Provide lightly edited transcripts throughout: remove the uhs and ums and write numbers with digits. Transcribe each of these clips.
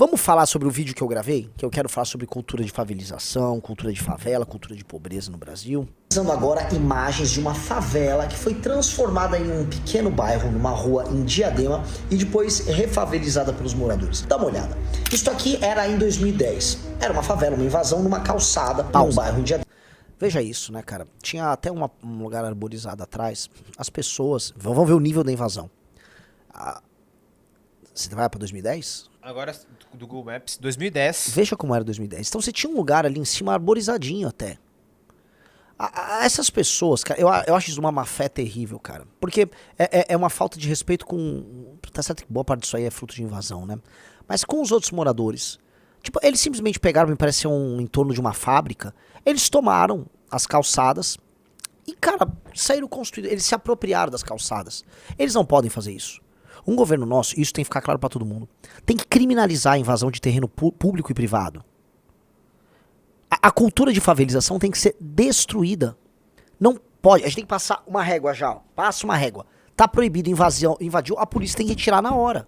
Vamos falar sobre o vídeo que eu gravei? Que eu quero falar sobre cultura de favelização, cultura de favela, cultura de pobreza no Brasil. Usando agora imagens de uma favela que foi transformada em um pequeno bairro, numa rua em Diadema, e depois refavelizada pelos moradores. Dá uma olhada. Isso aqui era em 2010. Era uma favela, uma invasão numa calçada, num bairro em Diadema. Veja isso, né, cara? Tinha até um lugar arborizado atrás. As pessoas... Vamos ver o nível da invasão. Você vai pra 2010? Agora, do Google Maps, 2010. Veja como era 2010. Então você tinha um lugar ali em cima arborizadinho até. Essas pessoas, cara, eu acho isso uma má fé terrível, cara. Porque é uma falta de respeito com... Tá certo que boa parte disso aí é fruto de invasão, né? Mas com os outros moradores. Tipo, eles simplesmente pegaram, me parece, um entorno de uma fábrica. Eles tomaram as calçadas e, cara, saíram construindo. Eles se apropriaram das calçadas. Eles não podem fazer isso. Um governo nosso, isso tem que ficar claro pra todo mundo, tem que criminalizar a invasão de terreno público e privado. A cultura de favelização tem que ser destruída. Não pode. A gente tem que passar uma régua já. Ó. Passa uma régua. Tá proibido invasão. Invadiu, a polícia tem que retirar na hora.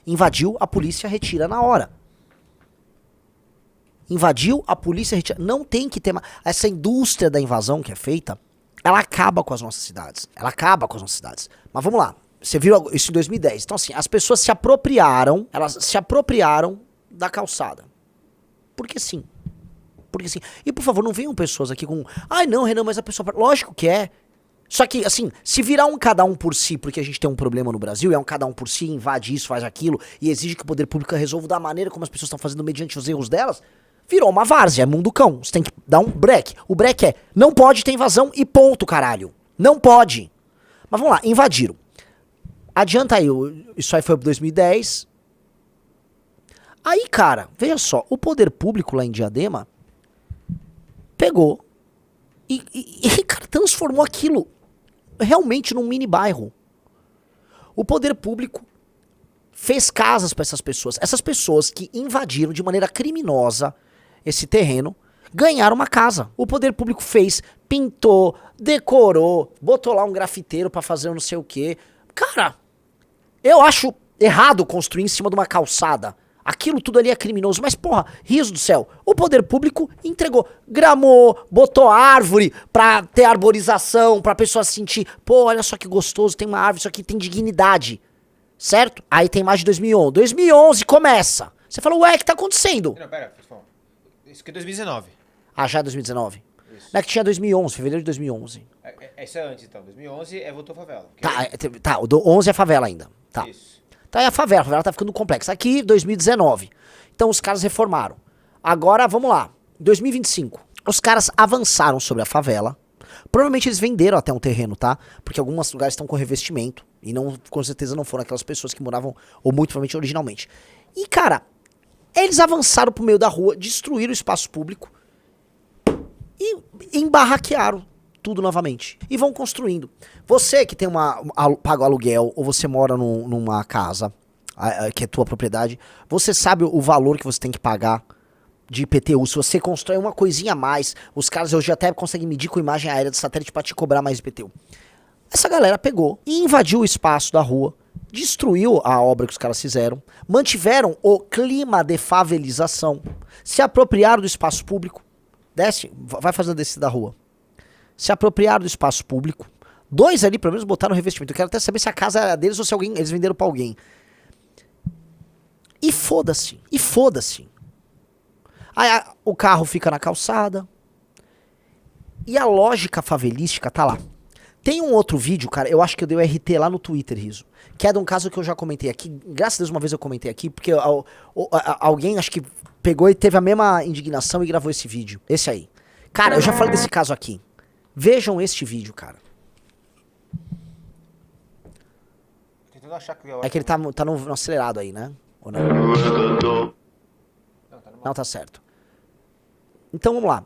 Invadiu, a polícia retira na hora. Invadiu, a polícia retira. Não tem que ter... Essa indústria da invasão que é feita, ela acaba com as nossas cidades. Ela acaba com as nossas cidades. Mas vamos lá. Você viu isso em 2010. Então assim, as pessoas se apropriaram, elas se apropriaram da calçada. Porque sim. Porque sim. E por favor, não venham pessoas aqui com... Ai não, Renan, mas a pessoa... Lógico que é. Só que assim, se virar um cada um por si, porque a gente tem um problema no Brasil, é um cada um por si, invade isso, faz aquilo, e exige que o poder público resolva da maneira como as pessoas estão fazendo mediante os erros delas, virou uma várzea, é mundo cão. Você tem que dar um break. O break é, não pode ter invasão e ponto, caralho. Não pode. Mas vamos lá, invadiram. Adianta aí, isso aí foi pro 2010. Aí, cara, veja só, o poder público lá em Diadema pegou e cara, transformou aquilo realmente num mini bairro. O poder público fez casas para essas pessoas. Essas pessoas que invadiram de maneira criminosa esse terreno, ganharam uma casa. O poder público fez, pintou, decorou, botou lá um grafiteiro para fazer um não sei o quê. Cara, eu acho errado construir em cima de uma calçada. Aquilo tudo ali é criminoso. Mas, porra, riso do céu. O poder público entregou, gramou, botou árvore pra ter arborização, pra pessoa sentir, pô, olha só que gostoso, tem uma árvore, isso aqui tem dignidade. Certo? Aí tem mais de 2011. 2011 começa. Você fala, ué, o que tá acontecendo? Não, pera, isso aqui é 2019. Ah, já é 2019? Isso. Não é que tinha 2011, fevereiro de 2011. Isso é antes, então. 2011 é Voltou Favela. Tá, o do 11 é favela ainda. Tá. Isso. Tá, é a favela tá ficando complexa. Aqui, 2019. Então os caras reformaram. Agora, vamos lá. 2025. Os caras avançaram sobre a favela. Provavelmente eles venderam até um terreno, tá? Porque alguns lugares estão com revestimento. E não, com certeza não foram aquelas pessoas que moravam, ou muito provavelmente originalmente. E, cara, eles avançaram pro meio da rua, destruíram o espaço público e embarraquearam tudo novamente. E vão construindo. Você que tem paga o aluguel, ou você mora numa casa que é tua propriedade, você sabe o valor que você tem que pagar de IPTU. Se você constrói uma coisinha a mais, os caras hoje até conseguem medir com imagem aérea do satélite pra te cobrar mais IPTU. Essa galera pegou e invadiu o espaço da rua, destruiu a obra que os caras fizeram, mantiveram o clima de favelização, se apropriaram do espaço público, desce, vai fazendo descer da rua, se apropriaram do espaço público, 2 ali pelo menos botaram revestimento, eu quero até saber se a casa era deles ou se eles venderam pra alguém. E foda-se, Aí o carro fica na calçada, e a lógica favelística tá lá. Tem um outro vídeo, cara, eu acho que eu dei o RT lá no Twitter, Riso, que é de um caso que eu já comentei aqui, graças a Deus uma vez eu comentei aqui, porque alguém acho que pegou e teve a mesma indignação e gravou esse vídeo, esse aí. Cara, eu já falei desse caso aqui. Vejam este vídeo, cara. Tentando achar que É que ele tá no acelerado aí, né? Ou não? Não, tá certo. Então vamos lá.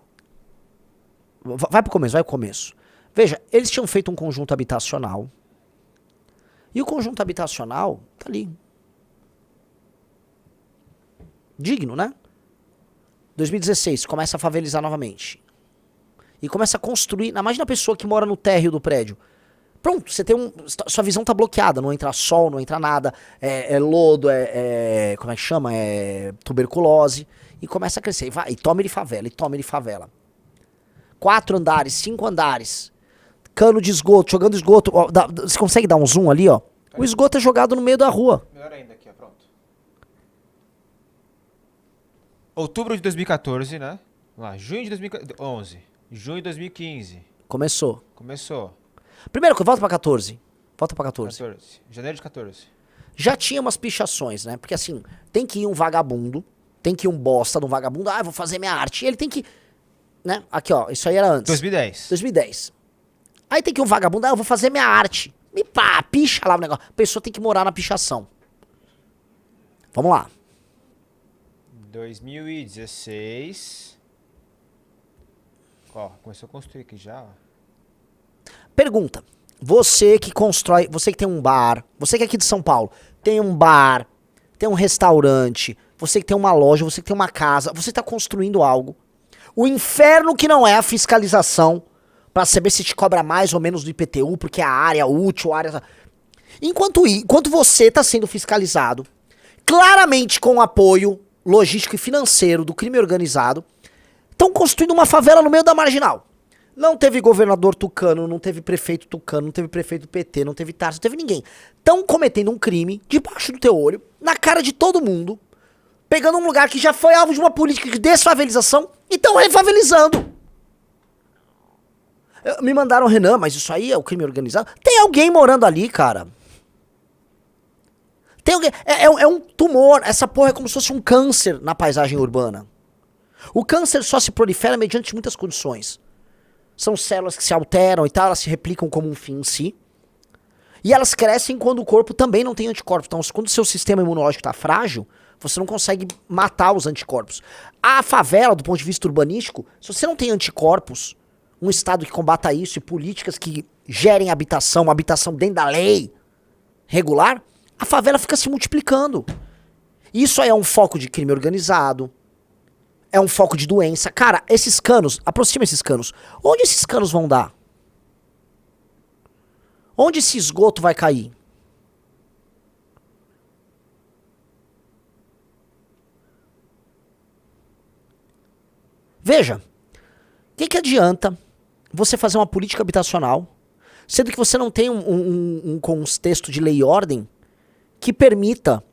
Vai pro começo. Veja, eles tinham feito um conjunto habitacional. E o conjunto habitacional tá ali. Digno, né? 2016, começa a favelizar novamente. E começa a construir. Imagina a pessoa que mora no térreo do prédio. Pronto, você tem sua visão tá bloqueada, não entra sol, não entra nada, é lodo, como é que chama? É tuberculose, e começa a crescer, e vai, e toma de favela, e toma de favela. 4 andares, 5 andares, cano de esgoto, jogando esgoto, ó, você consegue dar um zoom ali, ó? O esgoto é jogado no meio da rua. Melhor ainda aqui, ó, pronto. Outubro de 2014, né? Vamos lá, junho de 2011, junho de 2015. Começou. Começou. Primeiro, volta pra 14. Volta pra 14. Janeiro de 14. Já tinha umas pichações, né? Porque assim, tem que ir um vagabundo, tem que ir um bosta de um vagabundo, eu vou fazer minha arte. E ele tem que, né? Aqui, ó, isso aí era antes. 2010. 2010. Aí tem que ir um vagabundo, eu vou fazer minha arte. E pá, picha lá o negócio. A pessoa tem que morar na pichação. Vamos lá. 2016. Ó, começou a construir aqui já, ó. Pergunta. Você que constrói, você que tem um bar, você que é aqui de São Paulo, tem um bar, tem um restaurante, você que tem uma loja, você que tem uma casa, você está construindo algo. O inferno que não é a fiscalização para saber se te cobra mais ou menos do IPTU, porque é a área útil, a área... Enquanto você está sendo fiscalizado, claramente com o apoio logístico e financeiro do crime organizado, estão construindo uma favela no meio da marginal. Não teve governador tucano, não teve prefeito tucano, não teve prefeito do PT, não teve Tarso, não teve ninguém. Estão cometendo um crime debaixo do teu olho, na cara de todo mundo, pegando um lugar que já foi alvo de uma política de desfavelização e estão refavelizando. Me mandaram, Renan, mas isso aí é o crime organizado? Tem alguém morando ali, cara. Tem alguém, é um tumor, essa porra é como se fosse um câncer na paisagem urbana. O câncer só se prolifera mediante muitas condições. São células que se alteram e tal, elas se replicam como um fim em si. E elas crescem quando o corpo também não tem anticorpos. Então, quando o seu sistema imunológico está frágil, você não consegue matar os anticorpos. A favela, do ponto de vista urbanístico, se você não tem anticorpos, um estado que combata isso e políticas que gerem habitação, uma habitação dentro da lei regular, a favela fica se multiplicando. Isso aí é um foco de crime organizado, é um foco de doença. Cara, esses canos, aproxima esses canos. Onde esses canos vão dar? Onde esse esgoto vai cair? Veja, o que adianta você fazer uma política habitacional, sendo que você não tem um contexto de lei e ordem que permita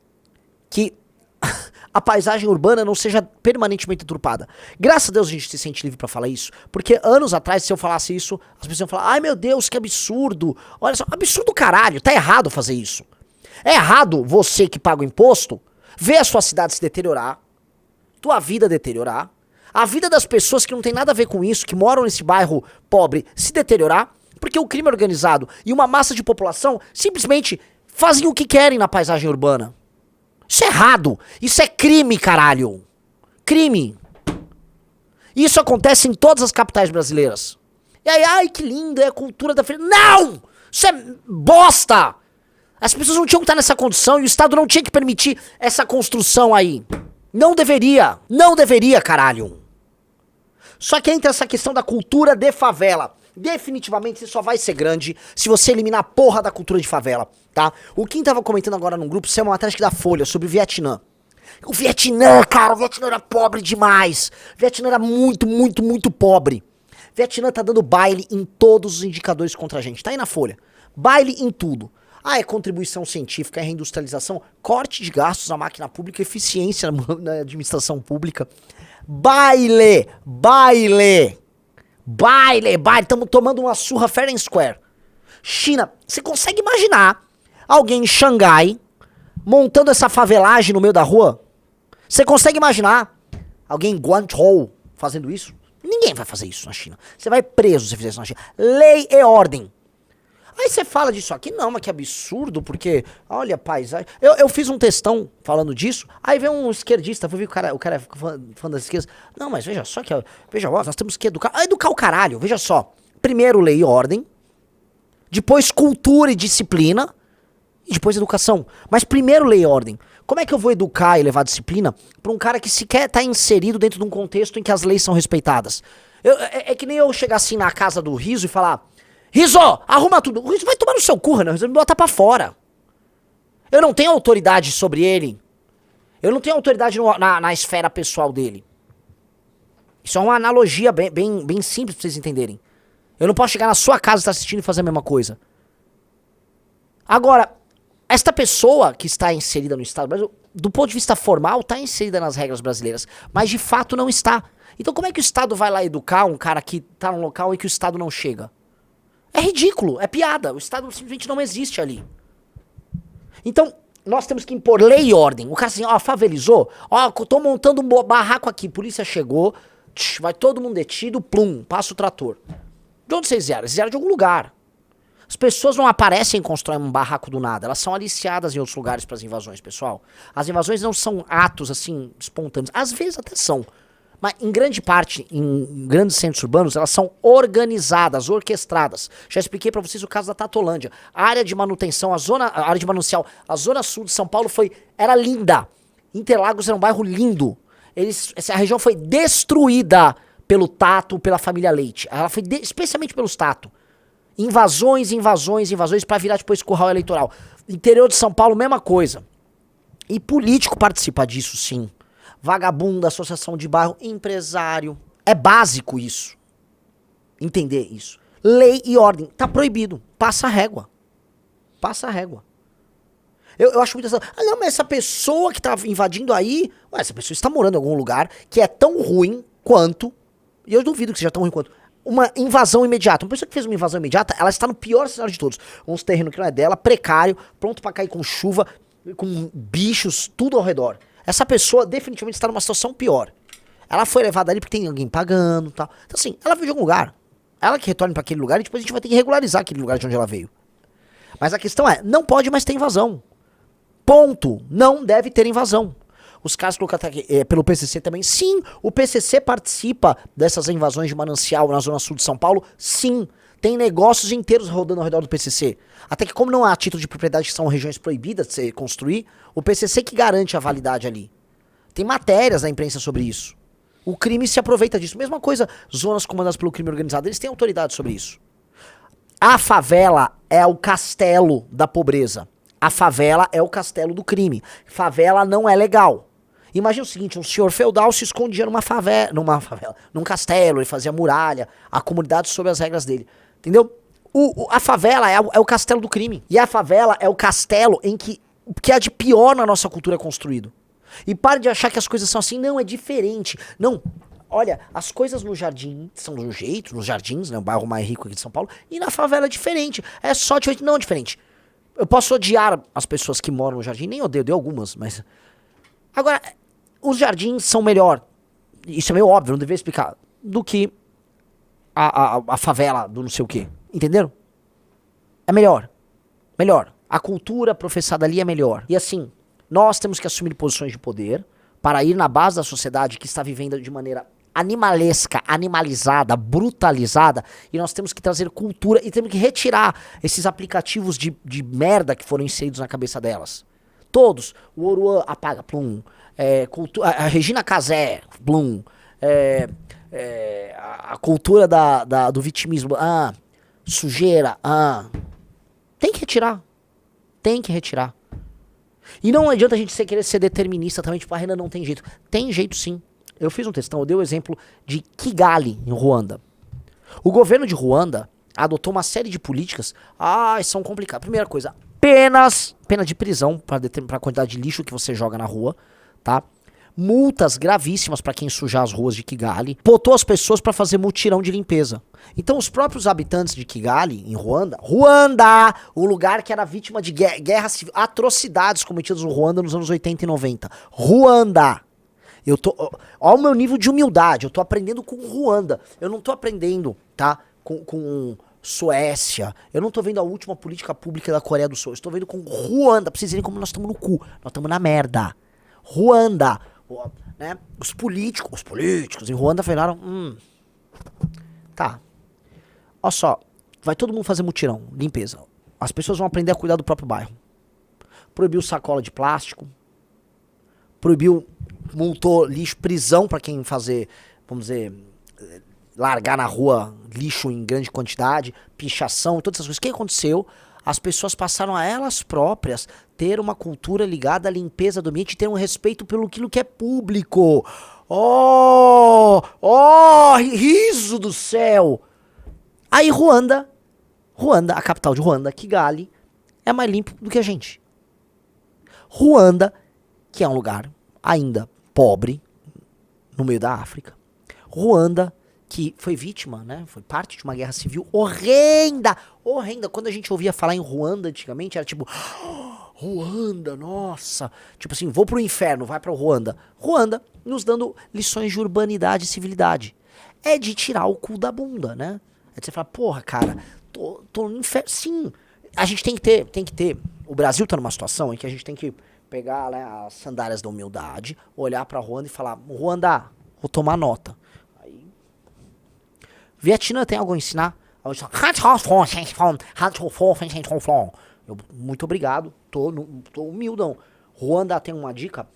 que a paisagem urbana não seja permanentemente deturpada. Graças a Deus a gente se sente livre pra falar isso, porque anos atrás, se eu falasse isso, as pessoas iam falar, ai meu Deus, que absurdo, olha só, absurdo caralho, tá errado fazer isso. É errado você que paga o imposto, ver a sua cidade se deteriorar, tua vida deteriorar, a vida das pessoas que não tem nada a ver com isso, que moram nesse bairro pobre, se deteriorar, porque o crime organizado e uma massa de população simplesmente fazem o que querem na paisagem urbana. Isso é errado. Isso é crime, caralho. Crime. Isso acontece em todas as capitais brasileiras. E aí, ai, que lindo, é a cultura da... Não! Isso é bosta! As pessoas não tinham que estar nessa condição e o Estado não tinha que permitir essa construção aí. Não deveria. Não deveria, caralho. Só que entra essa questão da cultura de favela. Definitivamente você só vai ser grande se você eliminar a porra da cultura de favela, tá? O Kim tava comentando agora num grupo, saiu uma matéria da Folha sobre o Vietnã. O Vietnã, cara, o Vietnã era pobre demais. O Vietnã era muito, muito, muito pobre. O Vietnã tá dando baile em todos os indicadores contra a gente. Tá aí na Folha. Baile em tudo. Ah, é contribuição científica, é reindustrialização, corte de gastos na máquina pública, eficiência na administração pública. Baile, baile. Baile, baile, estamos tomando uma surra fair and square. China, você consegue imaginar alguém em Xangai montando essa favelagem no meio da rua? Você consegue imaginar alguém em Guangzhou fazendo isso? Ninguém vai fazer isso na China. Você vai preso se fizer isso na China. Lei e ordem. Aí você fala disso aqui, não, mas que absurdo, porque, olha, paisagem... Eu fiz um textão falando disso, aí vem um esquerdista, vou ver o cara é fã das esquerdas. Não, mas veja só que, veja, ó, nós temos que educar. Ah, educar o caralho, veja só. Primeiro lei e ordem, depois cultura e disciplina, e depois educação. Mas primeiro lei e ordem. Como é que eu vou educar e levar disciplina pra um cara que sequer tá inserido dentro de um contexto em que as leis são respeitadas? É que nem eu chegar assim na casa do Riso e falar... Rizzo, arruma tudo. O Rizzo vai tomar no seu cu, Renan. O Rizzo me botar pra fora. Eu não tenho autoridade sobre ele. Eu não tenho autoridade na esfera pessoal dele. Isso é uma analogia bem simples pra vocês entenderem. Eu não posso chegar na sua casa e estar assistindo e fazer a mesma coisa. Agora, esta pessoa que está inserida no Estado brasileiro, do ponto de vista formal, está inserida nas regras brasileiras, mas de fato não está. Então como é que o Estado vai lá educar um cara que está num local em que o Estado não chega? É ridículo, é piada. O Estado simplesmente não existe ali. Então, nós temos que impor lei e ordem. O cara assim, ó, favelizou, ó, tô montando um barraco aqui, polícia chegou, vai todo mundo detido, plum, passa o trator. De onde vocês vieram? Vocês vieram de algum lugar. As pessoas não aparecem e constroem um barraco do nada. Elas são aliciadas em outros lugares para as invasões, pessoal. As invasões não são atos, assim, espontâneos. Às vezes até são. Mas em grande parte, em grandes centros urbanos, elas são organizadas, orquestradas. Já expliquei para vocês o caso da Tatolândia. A área de manutenção, a área de manuseal, a zona sul de São Paulo era linda. Interlagos era um bairro lindo. A região foi destruída pelo Tato, pela família Leite. Ela foi especialmente pelos Tato. Invasões para virar depois curral eleitoral. Interior de São Paulo, mesma coisa. E político participa disso, sim. Vagabundo, associação de bairro, empresário. É básico isso. Entender isso. Lei e ordem. Tá proibido. Passa a régua. Passa a régua. Eu acho muito... Ah, não, mas essa pessoa que tá invadindo aí... Ué, essa pessoa está morando em algum lugar que é tão ruim quanto... E eu duvido que seja tão ruim quanto... Uma invasão imediata. Uma pessoa que fez uma invasão imediata, ela está no pior cenário de todos. Uns terrenos que não é dela, precário, pronto pra cair com chuva, com bichos, tudo ao redor. Essa pessoa definitivamente está numa situação pior. Ela foi levada ali porque tem alguém pagando e tal. Então assim, ela veio de algum lugar. Ela que retorne para aquele lugar e depois a gente vai ter que regularizar aquele lugar de onde ela veio. Mas a questão é, não pode mais ter invasão. Ponto. Não deve ter invasão. Os caras colocaram aqui, pelo PCC também. Sim, o PCC participa dessas invasões de manancial na zona sul de São Paulo. Sim, tem negócios inteiros rodando ao redor do PCC. Até que como não há título de propriedade, que são regiões proibidas de se construir, o PCC que garante a validade ali. Tem matérias na imprensa sobre isso. O crime se aproveita disso. Mesma coisa, zonas comandadas pelo crime organizado, eles têm autoridade sobre isso. A favela é o castelo da pobreza. A favela é o castelo do crime. Favela não é legal. Imagina o seguinte, um senhor feudal se escondia numa favela, num castelo, ele fazia muralha, a comunidade sob as regras dele. Entendeu? A favela é o castelo do crime. E a favela é o castelo em que há de pior na nossa cultura é construído. E pare de achar que as coisas são assim. Não, é diferente. Não, olha, as coisas no jardim são de um jeito, nos jardins, né, o bairro mais rico aqui de São Paulo, e na favela é diferente. É só diferente, não é diferente. Eu posso odiar as pessoas que moram no jardim, nem odeio algumas, mas... Agora, os jardins são melhor, isso é meio óbvio, não deveria explicar, do que a favela do não sei o quê. Entenderam? É melhor. Melhor. A cultura professada ali é melhor. E assim, nós temos que assumir posições de poder para ir na base da sociedade que está vivendo de maneira animalesca, animalizada, brutalizada, e nós temos que trazer cultura e temos que retirar esses aplicativos de merda que foram inseridos na cabeça delas. Todos. O Oruan apaga, plum. A Regina Casé, plum. A cultura do vitimismo, sujeira, tem que retirar. Tem que retirar. E não adianta a gente querer ser determinista também, tipo, a Renan não tem jeito. Tem jeito sim. Eu fiz um textão, eu dei o exemplo de Kigali, em Ruanda. O governo de Ruanda adotou uma série de políticas, são complicadas. Primeira coisa, pena de prisão para a quantidade de lixo que você joga na rua, tá? Multas gravíssimas para quem sujar as ruas de Kigali. Botou as pessoas para fazer mutirão de limpeza. Então os próprios habitantes de Kigali, em Ruanda, o lugar que era vítima de guerra civil, atrocidades cometidas no Ruanda nos anos 80 e 90. Ruanda. Olha o meu nível de humildade, eu tô aprendendo com Ruanda. Eu não tô aprendendo, tá, com Suécia. Eu não tô vendo a última política pública da Coreia do Sul. Eu estou vendo com Ruanda, pra vocês verem como nós estamos no cu. Nós estamos na merda. Ruanda. Né? Os políticos em Ruanda falaram, tá. Olha só, vai todo mundo fazer mutirão, limpeza. As pessoas vão aprender a cuidar do próprio bairro. Proibiu sacola de plástico. Multou lixo, prisão pra quem fazer, vamos dizer, largar na rua lixo em grande quantidade, pichação, todas essas coisas. O que aconteceu? As pessoas passaram a elas próprias ter uma cultura ligada à limpeza do ambiente e ter um respeito pelo aquilo que é público. Riso do céu! Aí Ruanda, a capital de Ruanda, Kigali, é mais limpo do que a gente. Ruanda, que é um lugar ainda pobre, no meio da África. Ruanda, que foi vítima, né? Foi parte de uma guerra civil horrenda. Quando a gente ouvia falar em Ruanda antigamente, era tipo, Ruanda, nossa. Tipo assim, vou pro inferno, vai pra Ruanda. Ruanda nos dando lições de urbanidade e civilidade. É de tirar o cu da bunda, né? É de você falar, porra, cara, tô no inferno. Sim, a gente tem que ter. O Brasil tá numa situação em que a gente tem que pegar, né, as sandálias da humildade, olhar pra Ruanda e falar, Ruanda, vou tomar nota. Vietnã tem algo a ensinar? Muito obrigado, tô humildão. Ruanda tem uma dica?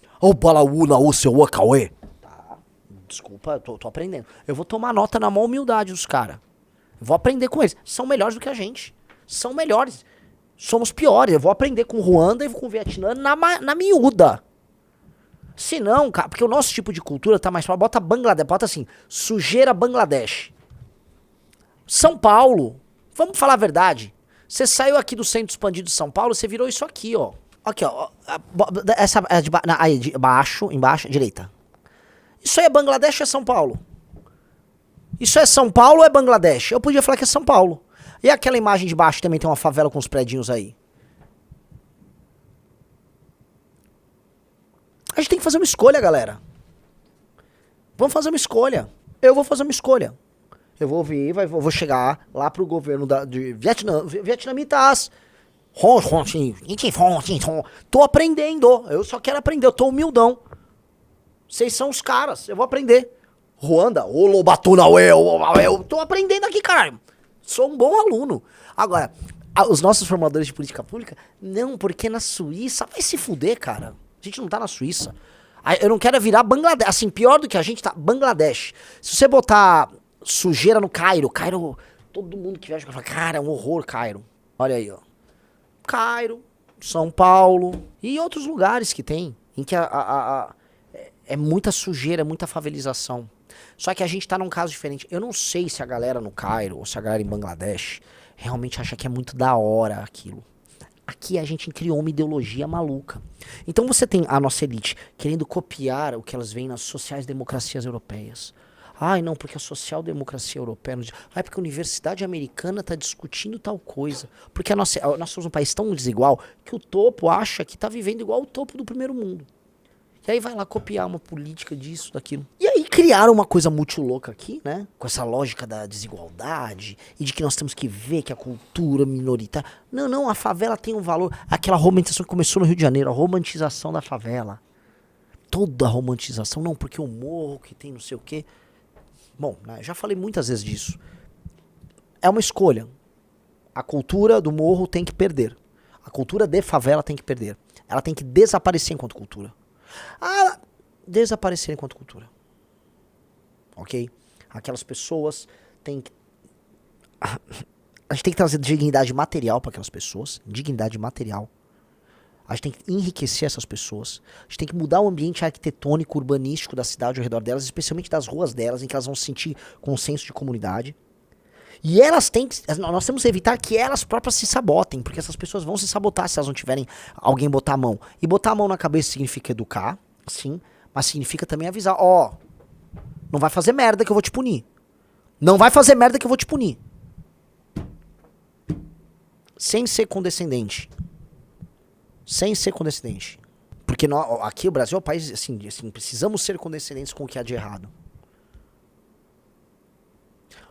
Tá, desculpa, tô aprendendo. Eu vou tomar nota na maior humildade dos caras. Vou aprender com eles. São melhores do que a gente. São melhores. Somos piores. Eu vou aprender com Ruanda e com o Vietnã na miúda. Se não, cara, porque o nosso tipo de cultura tá mais pra... Bota Bangladesh, bota assim, sujeira Bangladesh. São Paulo, vamos falar a verdade. Você saiu aqui do centro expandido de São Paulo, você virou isso aqui, ó. Aqui, ó. Essa é de baixo, embaixo, direita. Isso aí é Bangladesh ou é São Paulo? Isso é São Paulo ou é Bangladesh? Eu podia falar que é São Paulo. E aquela imagem de baixo também tem uma favela com os predinhos aí. A gente tem que fazer uma escolha, galera. Vamos fazer uma escolha. Eu vou fazer uma escolha. Eu vou vir, vou chegar lá pro governo de Vietnã, vietnamitas. Tô aprendendo. Eu só quero aprender. Eu tô humildão. Vocês são os caras. Eu vou aprender. Ruanda, eu tô aprendendo aqui, caralho. Sou um bom aluno. Agora, os nossos formadores de política pública, não, porque na Suíça, vai se fuder, cara. A gente não tá na Suíça. Eu não quero virar Bangladesh. Assim, pior do que a gente tá, Bangladesh. Se você botar sujeira no Cairo, todo mundo que viaja fala, cara, é um horror, Cairo. Olha aí, ó. Cairo, São Paulo e outros lugares que tem, em que é muita sujeira, muita favelização. Só que a gente tá num caso diferente. Eu não sei se a galera no Cairo ou se a galera em Bangladesh realmente acha que é muito da hora aquilo. Aqui a gente criou uma ideologia maluca. Então você tem a nossa elite querendo copiar o que elas veem nas sociais-democracias europeias. Ai, não, porque a social-democracia europeia... Ai, porque a universidade americana está discutindo tal coisa. Porque nós somos um país tão desigual que o topo acha que está vivendo igual o topo do primeiro mundo. E aí vai lá copiar uma política disso, daquilo. E aí criaram uma coisa muito louca aqui, né? Com essa lógica da desigualdade e de que nós temos que ver que a cultura minoritária... Não, a favela tem um valor. Aquela romantização que começou no Rio de Janeiro, a romantização da favela. Toda a romantização. Não, porque o morro que tem não sei o quê... Bom, né, já falei muitas vezes disso. É uma escolha. A cultura do morro tem que perder. A cultura de favela tem que perder. Ela tem que desaparecer enquanto cultura. Desaparecer enquanto cultura. Ok? Aquelas pessoas têm que... A gente tem que trazer dignidade material para aquelas pessoas. Dignidade material. A gente tem que enriquecer essas pessoas. A gente tem que mudar o ambiente arquitetônico, urbanístico da cidade ao redor delas, especialmente das ruas delas, em que elas vão sentir consenso de comunidade. E elas têm que... Nós temos que evitar que elas próprias se sabotem, porque essas pessoas vão se sabotar se elas não tiverem alguém botar a mão. E botar a mão na cabeça significa educar, sim, mas significa também avisar, não vai fazer merda que eu vou te punir. Não vai fazer merda que eu vou te punir. Sem ser condescendente. Sem ser condescendente. Porque aqui o Brasil é um país, assim, precisamos ser condescendentes com o que há de errado.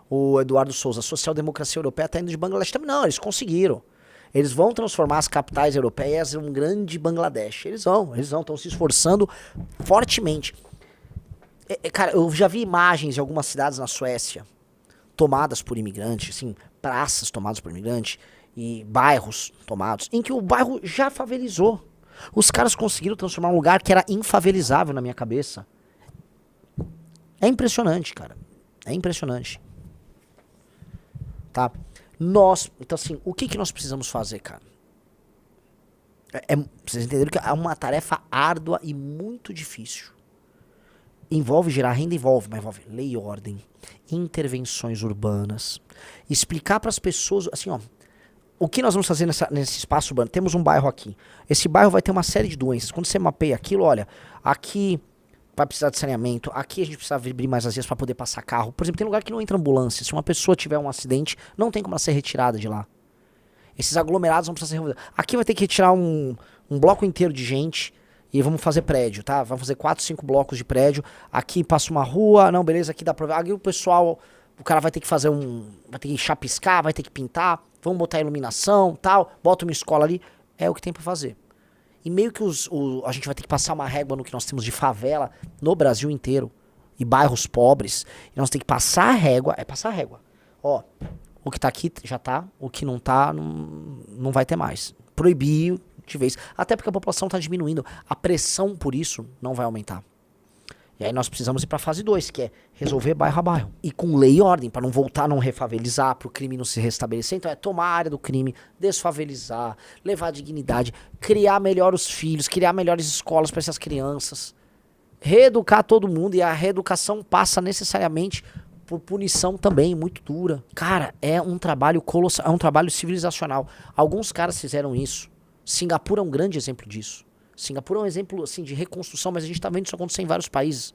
O Eduardo Souza, a social-democracia europeia tá indo de Bangladesh também. Não, eles conseguiram. Eles vão transformar as capitais europeias em um grande Bangladesh. Eles estão se esforçando fortemente. Cara, eu já vi imagens de algumas cidades na Suécia tomadas por imigrantes, assim, praças tomadas por imigrantes e bairros tomados, em que o bairro já favelizou. Os caras conseguiram transformar um lugar que era infavelizável na minha cabeça. É impressionante, cara. É impressionante. tá? Então assim, o que nós precisamos fazer, cara? Vocês entenderam que é uma tarefa árdua e muito difícil. Envolve gerar renda, mas envolve lei e ordem, intervenções urbanas, explicar para as pessoas, assim, ó, o que nós vamos fazer nesse espaço urbano? Temos um bairro aqui. Esse bairro vai ter uma série de doenças. Quando você mapeia aquilo, olha, aqui vai precisar de saneamento, aqui a gente precisa abrir mais as vias para poder passar carro. Por exemplo, tem lugar que não entra ambulância. Se uma pessoa tiver um acidente, não tem como ela ser retirada de lá. Esses aglomerados vão precisar ser removidos. Aqui vai ter que retirar um bloco inteiro de gente e vamos fazer prédio, tá? Vamos fazer 4, 5 blocos de prédio. Aqui passa uma rua, não, beleza, aqui dá pra ver. Aqui o pessoal, o cara vai ter que fazer vai ter que chapiscar, vai ter que pintar, vamos botar iluminação, tal, bota uma escola ali. É o que tem pra fazer. E meio que a gente vai ter que passar uma régua no que nós temos de favela no Brasil inteiro. E bairros pobres. E nós temos que passar a régua. Passar a régua. Ó, o que tá aqui já tá. O que não tá, não vai ter mais. Proibir de vez. Até porque a população tá diminuindo. A pressão por isso não vai aumentar. E aí nós precisamos ir pra fase 2, que é resolver bairro a bairro. E com lei e ordem, pra não voltar, não refavelizar, pro crime não se restabelecer. Então é tomar a área do crime, desfavelizar, levar dignidade, criar melhor os filhos, criar melhores escolas pra essas crianças. Reeducar todo mundo, e a reeducação passa necessariamente por punição também, muito dura. Cara, é um trabalho colossal, é um trabalho civilizacional. Alguns caras fizeram isso. Singapura é um grande exemplo disso. Singapura é um exemplo assim, de reconstrução, mas a gente tá vendo isso acontecer em vários países.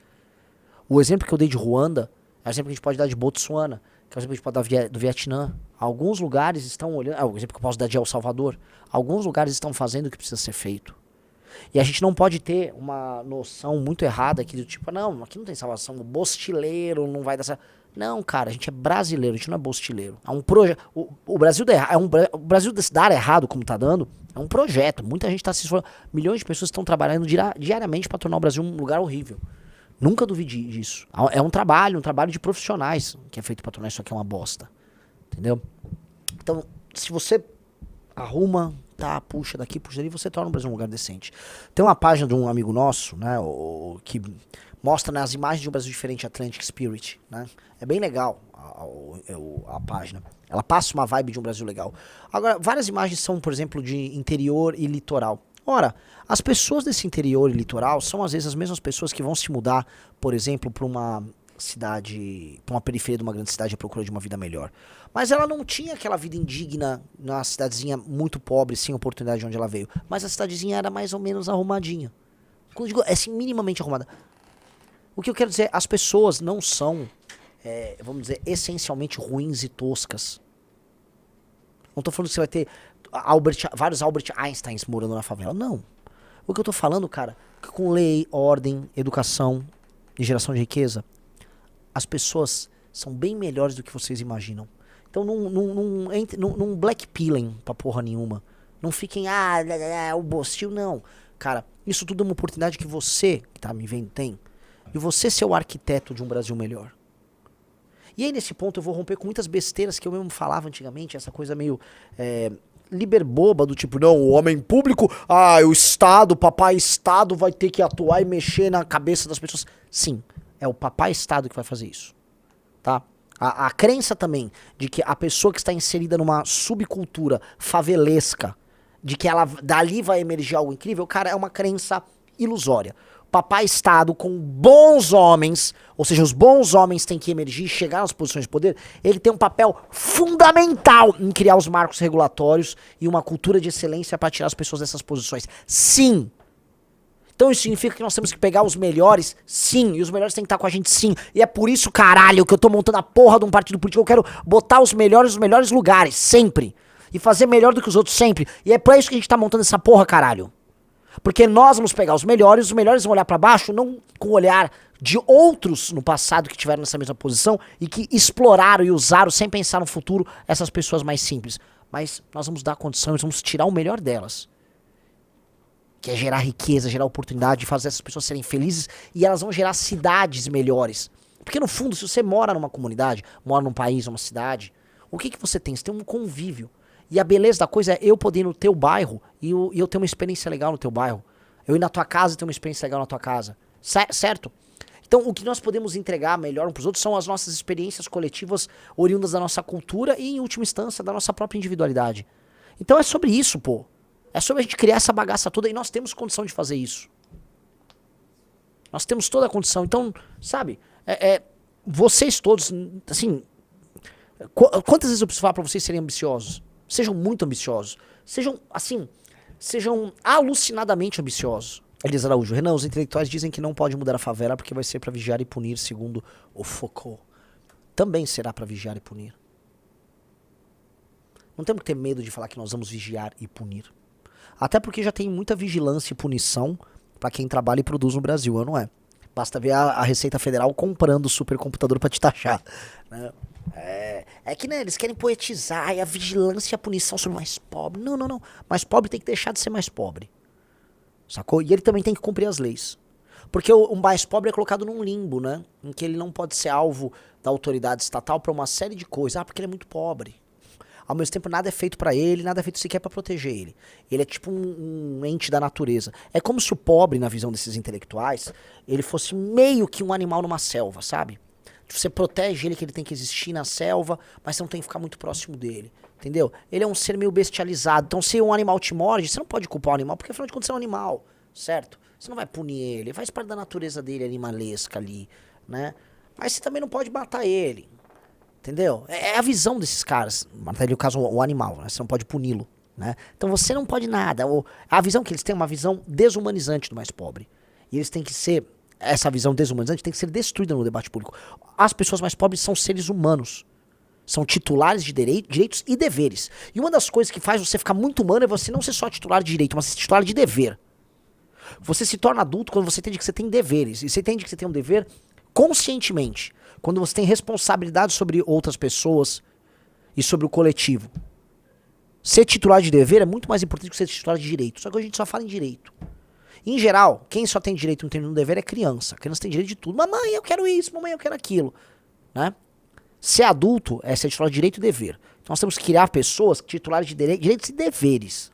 O exemplo que eu dei de Ruanda é o exemplo que a gente pode dar de Botsuana, que é o exemplo que a gente pode dar do Vietnã. Alguns lugares estão olhando... o exemplo que eu posso dar de El Salvador. Alguns lugares estão fazendo o que precisa ser feito. E a gente não pode ter uma noção muito errada aqui do tipo, não, aqui não tem salvação, o bostileiro não vai dar certo. Não, cara, a gente é brasileiro, a gente não é bostileiro. É um projeto. O Brasil o Brasil dar errado, como tá dando, é um projeto. Muita gente tá se esforçando. Milhões de pessoas estão trabalhando diariamente para tornar o Brasil um lugar horrível. Nunca duvide disso. É um trabalho de profissionais que é feito para tornar isso aqui uma bosta. Entendeu? Então, se você arruma, tá, puxa daqui, puxa dali, você torna o Brasil um lugar decente. Tem uma página de um amigo nosso, né, que mostra, né, as imagens de um Brasil diferente, Atlantic Spirit, né? É bem legal a página. Ela passa uma vibe de um Brasil legal. Agora, várias imagens são, por exemplo, de interior e litoral. Ora, as pessoas desse interior e litoral são às vezes as mesmas pessoas que vão se mudar, por exemplo, para uma cidade, para uma periferia de uma grande cidade à procura de uma vida melhor. Mas ela não tinha aquela vida indigna na cidadezinha muito pobre, sem oportunidade de onde ela veio. Mas a cidadezinha era mais ou menos arrumadinha. Quando eu digo, é assim, minimamente arrumada. O que eu quero dizer, as pessoas não são, vamos dizer, essencialmente ruins e toscas. Não tô falando que você vai ter vários Albert Einsteins morando na favela. Não. O que eu tô falando, cara, que com lei, ordem, educação e geração de riqueza, as pessoas são bem melhores do que vocês imaginam. Então não blackpilling pra porra nenhuma. Não fiquem, o bostil, não. Cara, isso tudo é uma oportunidade que você, que tá me vendo, tem. E você ser o arquiteto de um Brasil melhor. E aí, nesse ponto, eu vou romper com muitas besteiras que eu mesmo falava antigamente, essa coisa meio liberboba, do tipo, não, o homem público, o Estado, o papai Estado vai ter que atuar e mexer na cabeça das pessoas. Sim, é o papai Estado que vai fazer isso, tá? A crença também de que a pessoa que está inserida numa subcultura favelesca, de que ela dali vai emergir algo incrível, cara, é uma crença ilusória. Papai Estado com bons homens, ou seja, os bons homens têm que emergir e chegar nas posições de poder, ele tem um papel fundamental em criar os marcos regulatórios e uma cultura de excelência para tirar as pessoas dessas posições. Sim! Então isso significa que nós temos que pegar os melhores, sim, e os melhores têm que estar com a gente, sim. E é por isso, caralho, que eu tô montando a porra de um partido político. Eu quero botar os melhores nos melhores lugares, sempre. E fazer melhor do que os outros, sempre. E é por isso que a gente tá montando essa porra, caralho. Porque nós vamos pegar os melhores vão olhar pra baixo, não com o olhar de outros no passado que tiveram nessa mesma posição e que exploraram e usaram, sem pensar no futuro, essas pessoas mais simples. Mas nós vamos dar condições, vamos tirar o melhor delas. Que é gerar riqueza, gerar oportunidade, fazer essas pessoas serem felizes e elas vão gerar cidades melhores. Porque no fundo, se você mora numa comunidade, mora num país, numa cidade, o que você tem? Você tem um convívio. E a beleza da coisa é eu poder ir no teu bairro e eu ter uma experiência legal no teu bairro. Eu ir na tua casa e ter uma experiência legal na tua casa. Certo? Então, o que nós podemos entregar melhor uns pros outros são as nossas experiências coletivas oriundas da nossa cultura e, em última instância, da nossa própria individualidade. Então é sobre isso, pô. É sobre a gente criar essa bagaça toda e nós temos condição de fazer isso. Nós temos toda a condição. Então, sabe, vocês todos, assim, quantas vezes eu preciso falar pra vocês serem ambiciosos? Sejam muito ambiciosos. Sejam, assim, sejam alucinadamente ambiciosos. Elisa Araújo, Renan, os intelectuais dizem que não pode mudar a favela porque vai ser pra vigiar e punir, segundo o Foucault. Também será pra vigiar e punir. Não temos que ter medo de falar que nós vamos vigiar e punir. Até porque já tem muita vigilância e punição pra quem trabalha e produz no Brasil, não é? Basta ver a Receita Federal comprando supercomputador pra te taxar. Né? É que, né, eles querem poetizar e a vigilância e a punição sobre o mais pobre. Não, não, não. Mais pobre tem que deixar de ser mais pobre. Sacou? E ele também tem que cumprir as leis. Porque o mais pobre é colocado num limbo, né? Em que ele não pode ser alvo da autoridade estatal pra uma série de coisas. Ah, porque ele é muito pobre. Ao mesmo tempo, nada é feito pra ele, nada é feito sequer pra proteger ele. Ele é tipo um ente da natureza. É como se o pobre, na visão desses intelectuais, ele fosse meio que um animal numa selva, sabe? Você protege ele, que ele tem que existir na selva, mas você não tem que ficar muito próximo dele. Entendeu? Ele é um ser meio bestializado. Então, se um animal te morde, você não pode culpar o animal, porque afinal de contas é um animal, certo? Você não vai punir ele, faz parte da natureza dele animalesca ali, né? Mas você também não pode matar ele, entendeu? É a visão desses caras. Matar ele, no caso, o animal, né? Você não pode puni-lo, né? Então você não pode nada. A visão que eles têm é uma visão desumanizante do mais pobre. E eles têm que ser, essa visão desumanizante tem que ser destruída no debate público. As pessoas mais pobres são seres humanos. São titulares de direitos e deveres. E uma das coisas que faz você ficar muito humano é você não ser só titular de direito, mas ser titular de dever. Você se torna adulto quando você entende que você tem deveres. E você entende que você tem um dever conscientemente. Quando você tem responsabilidade sobre outras pessoas e sobre o coletivo. Ser titular de dever é muito mais importante que ser titular de direito. Só que a gente só fala em direito. Em geral, quem só tem direito e não tem nenhum dever é criança. A criança tem direito de tudo. Mamãe, eu quero isso. Mamãe, eu quero aquilo. Né? Ser adulto é ser titular de direito e dever. Então nós temos que criar pessoas titulares de direitos e deveres.